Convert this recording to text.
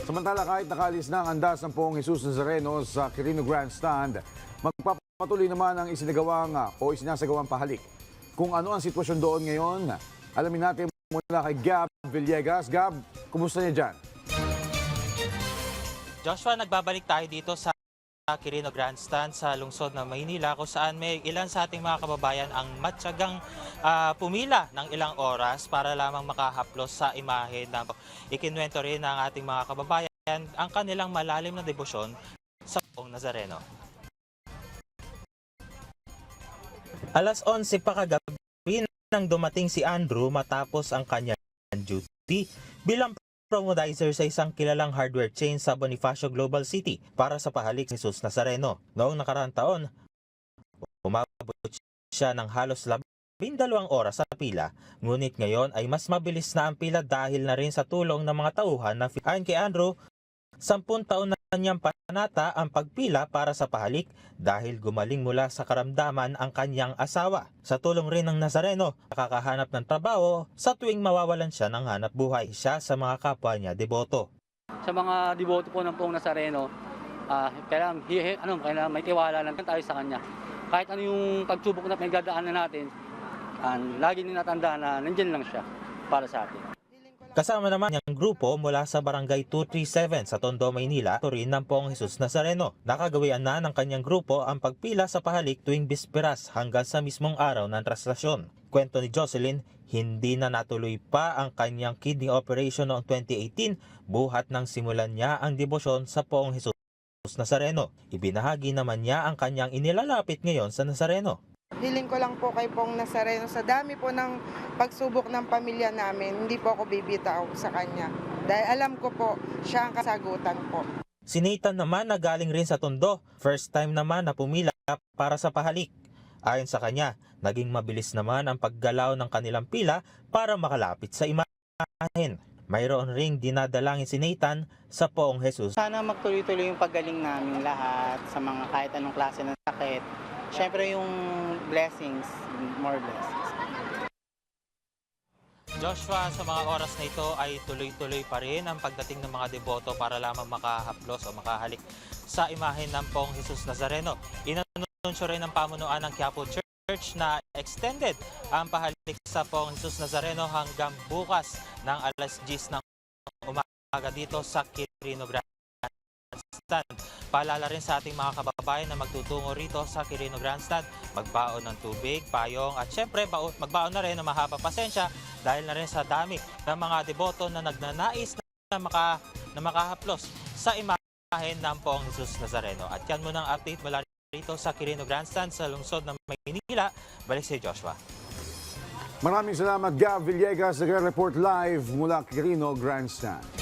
Samantala, kahit nakalis na ang andas ng Poong Jesus Nazareno sa Quirino Grandstand, magpapatuloy naman ang isinasagawang pahalik. Kung ano ang sitwasyon doon ngayon, alamin natin mula kay Gab Villegas. Gab, kumusta niya dyan? Joshua, nagbabalik tayo dito sa Quirino Grandstand sa lungsod ng Maynila kung saan may ilan sa ating mga kababayan ang matyagang pumila ng ilang oras para lamang makahaplos sa imahe na ikinwento rin ng ating mga kababayan ang kanilang malalim na debosyon sa Poong Nazareno. Alas 11 pa kagabi nang dumating si Andrew matapos ang kanyang duty bilang promodizer sa isang kilalang hardware chain sa Bonifacio Global City para sa pahalik ni Jesus Nazareno. Noong nakaraang taon, umabot siya ng halos 12 oras sa pila, ngunit ngayon ay mas mabilis na ang pila dahil na rin sa tulong ng mga tauhan na ayon kay Andrew, 10 taon na niyang panata ang pagpila para sa pahalik dahil gumaling mula sa karamdaman ang kanyang asawa. Sa tulong rin ng Nazareno, nakakahanap ng trabaho sa tuwing mawawalan siya ng hanap buhay. Siya sa mga kapwa niya deboto. Sa mga deboto po ng Poong Nazareno, kailangan may tiwala lang tayo sa kanya. Kahit ano yung pagsubok na pinagdadaanan natin, lagi ninatandaan na nandiyan lang siya para sa atin. Kasama naman niyang grupo mula sa Barangay 237 sa Tondo, Maynila, rin ng Poong Jesus Nazareno. Nakagawian na ng kanyang grupo ang pagpila sa pahalik tuwing bisperas hanggang sa mismong araw ng traslasyon. Kwento ni Jocelyn, hindi na natuloy pa ang kanyang kidney operation noong 2018 buhat nang simulan niya ang debosyon sa Poong Jesus Nazareno. Ibinahagi naman niya ang kanyang inilalapit ngayon sa Nazareno. Hiling ko lang po kay Poong Nazareno, sa dami po ng pagsubok ng pamilya namin, hindi po ako bibitaw sa kanya. Dahil alam ko po, siya ang kasagutan po. Si Nathan naman na galing rin sa Tondo, first time naman na pumila para sa pahalik. Ayon sa kanya, naging mabilis naman ang paggalaw ng kanilang pila para makalapit sa imahen. Mayroon ring dinadalangin si Nathan sa Poong Jesus. Sana magtuloy-tuloy yung paggaling namin lahat sa mga kahit anong klase ng sakit. Siyempre yung blessings, more blessings. Joshua, sa mga oras na ito ay tuloy-tuloy pa rin ang pagdating ng mga deboto para lamang makahaplos o makahalik sa imahen ng Poong Jesus Nazareno. Inanunsyo rin ng pamunuan ng Quiapo Church na extended ang pahalik sa Poong Jesus Nazareno hanggang bukas ng alas 10 ng umaga dito sa Quirino Grandstand. Paalala rin sa ating mga kababayan na magtutungo rito sa Quirino Grandstand, magbaon ng tubig, payong at syempre magbaon na rin ng mahaba pasensya dahil na rin sa dami ng mga deboto na nagnanais na makahaplos sa imahen ng Poong Jesus Nazareno. At yan muna ang update mula rito sa Quirino Grandstand sa lungsod ng Maynila. Balik si Joshua. Maraming salamat, Gab Villegas, nagre-report live mula Quirino Grandstand.